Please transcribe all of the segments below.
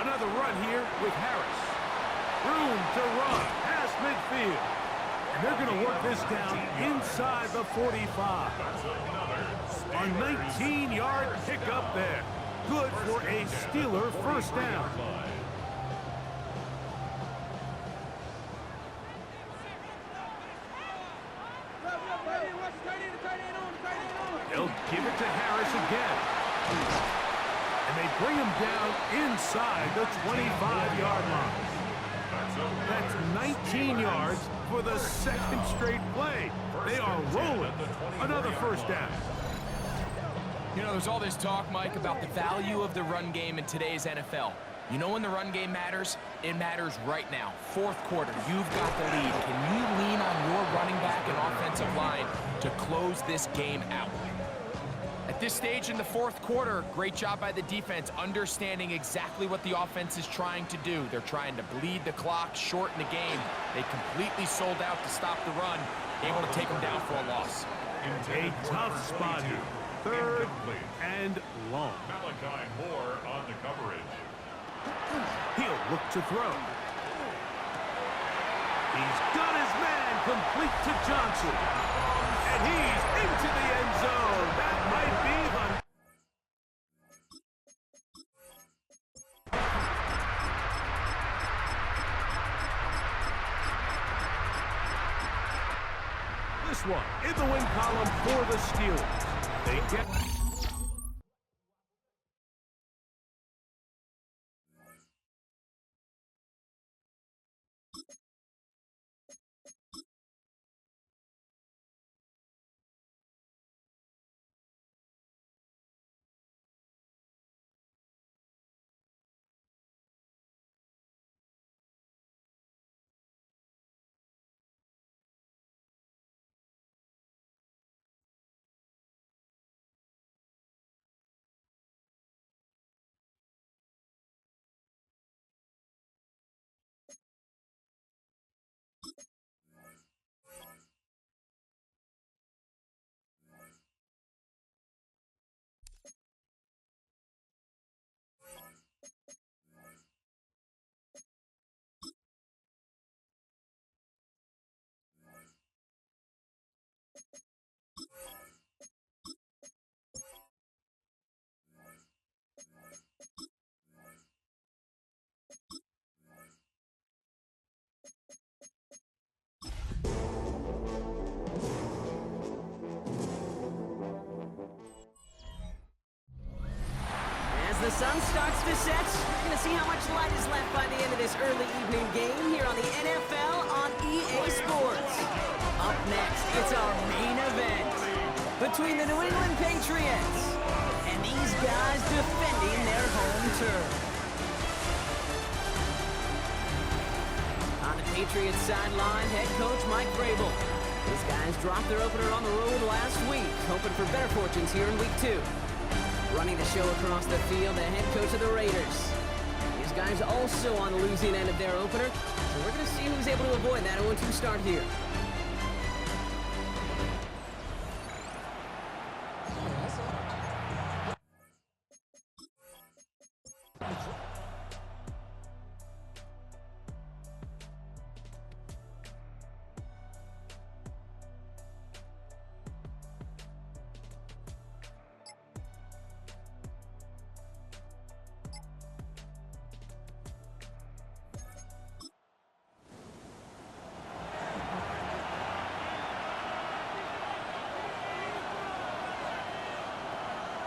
Another run here with Harris. Room to run past midfield. And they're going to work this down inside the 45. A 19-yard pickup there. Good for a Steeler first down. They'll give it to Harris again. And they bring him down inside the 25-yard line. That's 19 yards for the second straight play. They are rolling. Another first down. You know, there's all this talk, Mike, about the value of the run game in today's NFL. You know when the run game matters? It matters right now. Fourth quarter, you've got the lead. Can you lean on your running back and offensive line to close this game out? At this stage in the fourth quarter, great job by the defense, understanding exactly what the offense is trying to do. They're trying to bleed the clock, shorten the game. They completely sold out to stop the run, able to take them down for a loss. A tough spot here. Third and long. Malachi Moore on the coverage. He'll look to throw. He's got his man complete to Johnson. And he's into the end zone. That might be the... This one in the win column for the Steelers. They get... The sun starts to set. We're going to see how much light is left by the end of this early evening game here on the NFL on EA Sports. Up next, it's our main event between the New England Patriots and these guys defending their home turf. On the Patriots sideline, head coach Mike Vrabel. These guys dropped their opener on the road last week, hoping for better fortunes here in week 2. Running the show across the field, the head coach of the Raiders. These guys also on the losing end of their opener, so we're going to see who's able to avoid that 0-2 start here.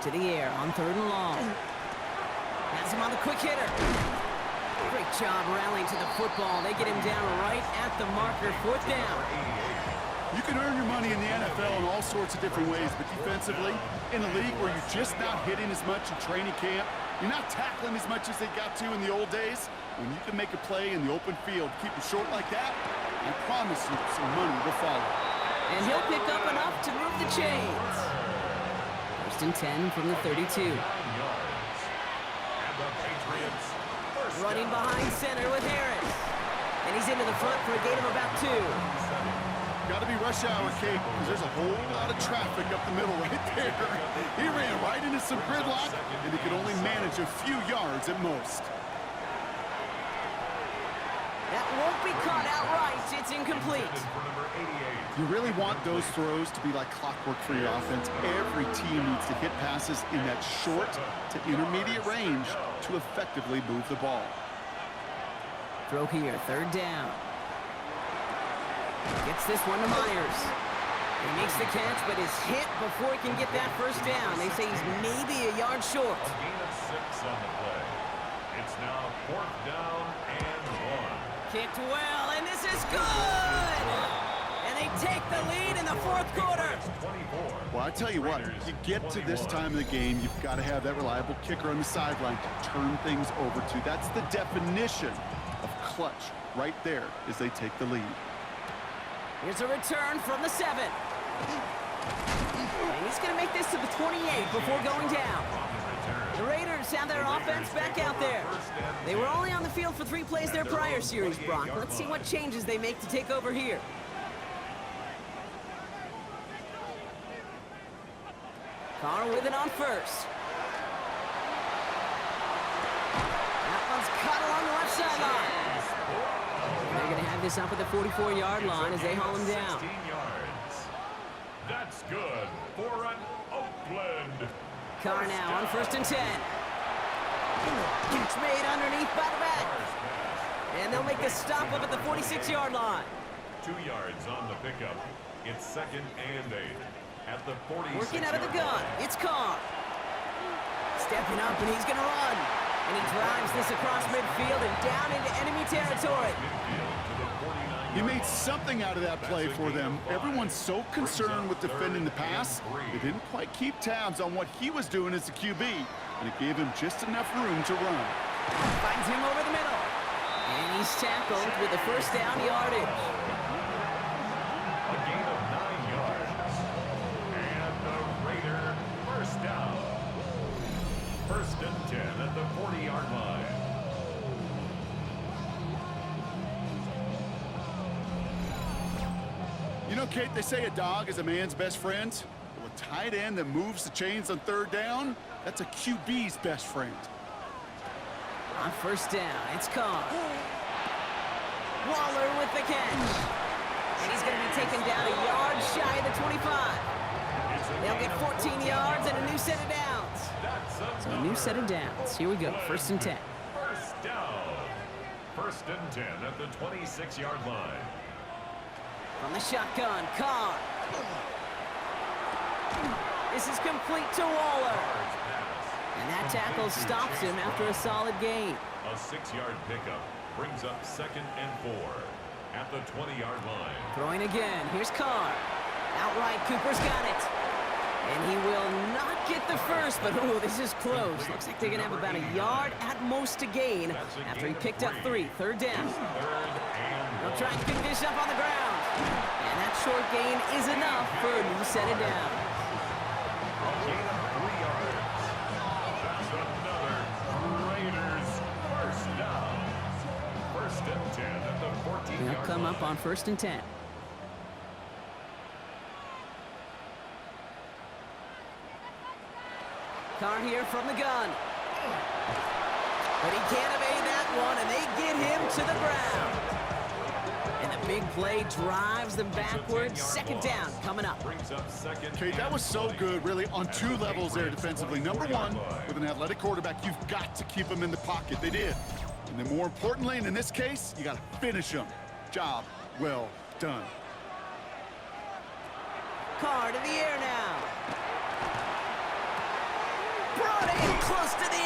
To the air on 3rd and long. Has him on the quick hitter. Great job rallying to the football. They get him down right at the marker. 4th down. You can earn your money in the NFL in all sorts of different ways, but defensively, in a league where you're just not hitting as much in training camp, you're not tackling as much as they got to in the old days, when you can make a play in the open field, keep it short like that, I promise you some money will follow. And he'll pick up enough to move the chains. 1st and 10 from the 32. Running behind center with Harris. And he's into the front for a gain of about 2. Got to be rush hour, Kate, because there's a whole lot of traffic up the middle right there. He ran right into some gridlock, and he could only manage a few yards at most. That won't be caught outright. It's incomplete. You really want those throws to be like clockwork for your offense. Every team needs to hit passes in that short to intermediate range to effectively move the ball. Throw here, third down. Gets this one to Myers. He makes the catch, but is hit before he can get that first down. They say he's maybe a yard short. A gain of 6 on the play. It's now 4th down and 1. Kicked well, and this is good! And they take the lead in the fourth quarter. Well, I tell you what, you get to this time of the game, you've got to have that reliable kicker on the sideline to turn things over to. That's the definition of clutch right there as they take the lead. Here's a return from the 7. And he's going to make this to the 28 before going down. The Raiders have their offense back out there. They were only on the field for 3 plays their prior series, Brock. Let's see what changes they make to take over here. Carr with it on first. That one's cut along the left sideline. They're going to have this up at the 44-yard line as they haul him down. 16 yards. That's good for an Oakland. Carr now on 1st and 10. Catch made underneath by the back. And they'll make the stop up at the 46-yard line. 2 yards on the pickup. It's 2nd and 8 at the 46. Working out of the gun, it's Carr. Stepping up, and he's going to run. And he drives this across midfield and down into enemy territory. He made something out of that play for them. Everyone's so concerned with defending the pass, they didn't quite keep tabs on what he was doing as a QB, and it gave him just enough room to run. Finds him over the middle. And he's tackled with the first down yardage. A gain of 9 yards. And the Raider first down. 1st and 10 at the 40-yard line. You know, Kate, they say a dog is a man's best friend. Well, a tight end that moves the chains on 3rd down, that's a QB's best friend. On 1st down, it's Carr. Waller with the catch. And he's going to be taken down a yard shy of the 25. They'll get 14 yards and a new set of downs. So a new set of downs. Here we go, 1st and 10. First down. 1st and 10 at the 26-yard line. From the shotgun, Carr. This is complete to Waller. And that tackle stops him after a solid gain. A 6-yard pickup brings up 2nd and 4 at the 20-yard line. Throwing again. Here's Carr. Outright, Cooper's got it. And he will not get the first, but ooh, this is close. Looks like they're going to have about a yard at most to gain after he picked up 3. 3rd down. They'll try and pick this up on the ground. And that short gain is enough for a new set of downs. A gain of 3 yards. That's another Raiders first down. 1st and 10 at the 14-yard line. They'll come up on 1st and 10. Carr here from the gun. But he can't evade that one, and they get him to the ground. And the big play drives them backwards. 2nd down coming up. Kate, that was so good, really, on 2 levels there defensively. Number 1, with an athletic quarterback, you've got to keep him in the pocket. They did. And then more importantly, and in this case, you got to finish him. Job well done. Carr to the air now. Brought in close to the 8.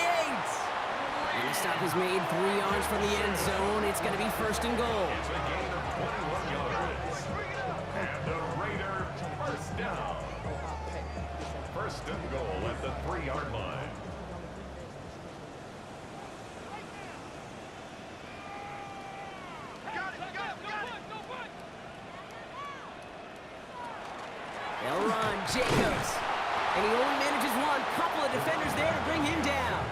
And the stop is made 3 yards from the end zone. It's going to be 1st and goal. It's a gain of 21 yards. And the Raider first down. 1st and goal at the 3-yard line. They'll run, Jacobs. And he only manages one. Couple of defenders there to bring him down.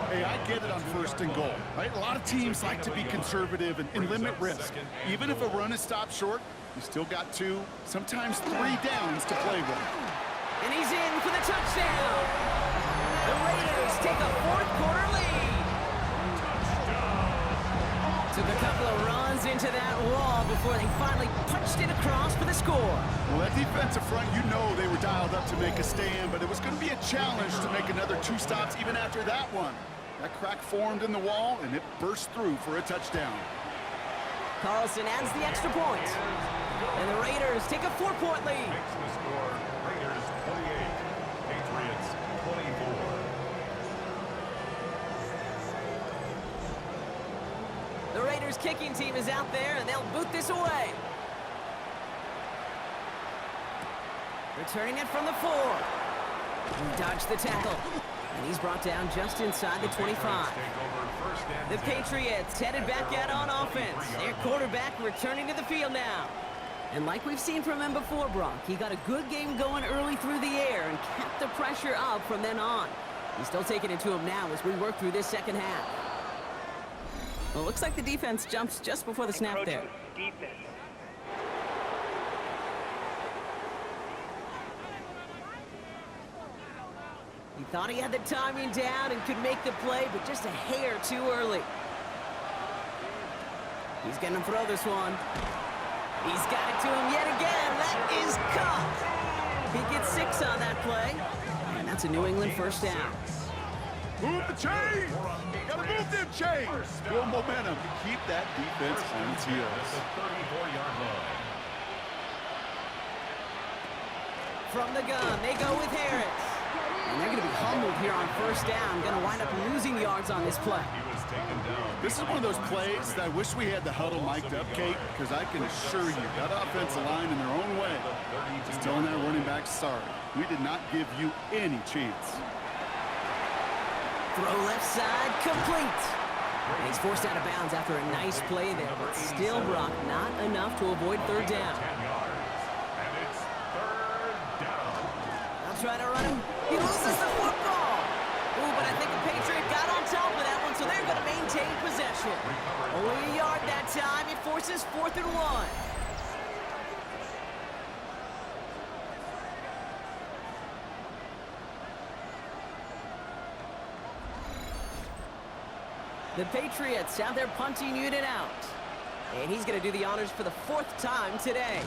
Hey, I get it on 1st and goal, right? A lot of teams like to be conservative and limit risk. Even if a run is stopped short, You still got 2, sometimes 3 downs to play with. And he's in for the touchdown. The Raiders take a fourth-quarter lead. Took a couple of runs into that wall before they finally punched it across for the score. Well, that defensive front, you know they were dialed up to make a stand, but it was going to be a challenge to make another 2 stops even after that one. That crack formed in the wall, and it burst through for a touchdown. Carlson adds the extra point. And the Raiders take a 4-point lead. Makes the score Raiders 28, Patriots 24. The Raiders kicking team is out there, and they'll boot this away. Returning it from the 4. He dodged the tackle. And he's brought down just inside the 25. The Patriots headed back out on offense. Their quarterback returning to the field now. And like we've seen from him before, Brock, he got a good game going early through the air and kept the pressure up from then on. He's still taking it to him now as we work through this second half. Well, it looks like the defense jumps just before the snap there. Defense. He thought he had the timing down and could make the play, but just a hair too early. He's going to throw this one. He's got it to him yet again. That is caught. He gets 6 on that play, and that's a New England first down. Move the chains! Gotta move them chains! Build momentum to keep that defense on its heels. The 34-yard line. From the gun, they go with Harris. And they're going to be humbled here on first down. Going to wind up losing yards on this play. He was taken down. This is one of those plays that I wish we had the huddle mic'd up, Kate, because I can assure you that offensive line in their own way is telling that running back, sorry, we did not give you any chance. Throw left side, complete. And he's forced out of bounds after a nice play there, but still, Brock, not enough to avoid third down. 10 yards. And it's third down. I'll try to run him. He loses the football. Ooh, but I think the Patriot got on top of that one, so they're going to maintain possession. Only a yard that time. It forces 4th and 1. The Patriots have their punting unit out. And he's going to do the honors for the 4th time today.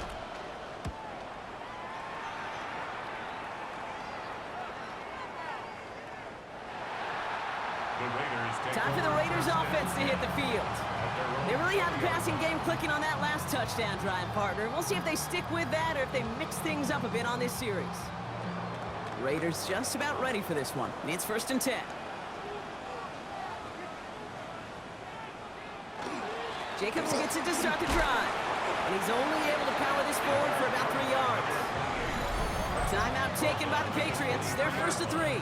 Time for the Raiders offense to hit the field. They really have the passing game clicking on that last touchdown drive, partner. We'll see if they stick with that or if they mix things up a bit on this series. Raiders just about ready for this one. It's 1st and 10. Jacobs gets it to start the drive. And he's only able to power this forward for about 3 yards. Timeout taken by the Patriots. They're 1st and 3.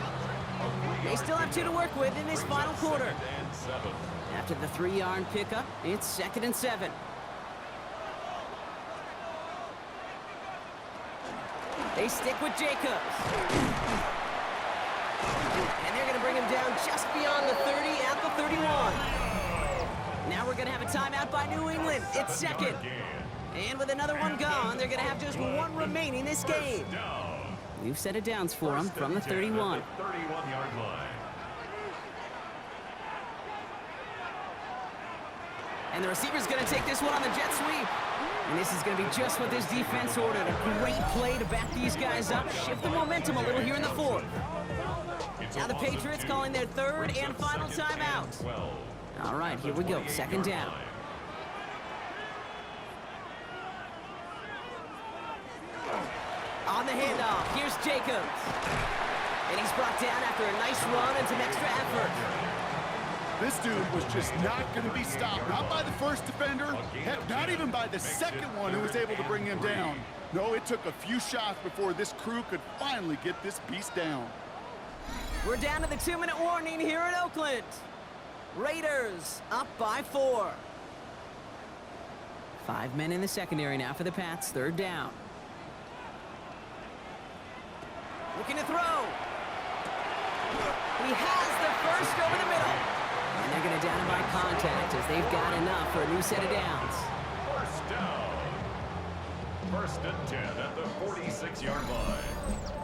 They still have 2 to work with in this final quarter. After the 3-yard pickup, it's 2nd and 7. They stick with Jacobs. And they're going to bring him down just beyond the 30 at the 31. Now we're going to have a timeout by New England. It's 2nd. And with another one gone, they're going to have just 1 remaining this game. We've set it downs for them from the 31. 31-yard line. And the receiver's going to take this one on the jet sweep. And this is going to be just what this defense ordered. A great play to back these guys up, shift the momentum a little here in the 4th. Now the Patriots calling their 3rd and final timeout. All right, here we go, 2nd down. On the handoff, here's Jacobs. And he's brought down after a nice run and some extra effort. This dude was just not going to be stopped. Not by the first defender. Heck, not even by the second one who was able to bring him down. No, it took a few shots before this crew could finally get this beast down. We're down to the 2-minute warning here in Oakland. Raiders up by 4. 5 men in the secondary now for the Pats. 3rd down. Looking to throw. He has the first over the middle. And they're going to down him by contact as they've got enough for a new set of downs. First down. first and 10 at the 46-yard line.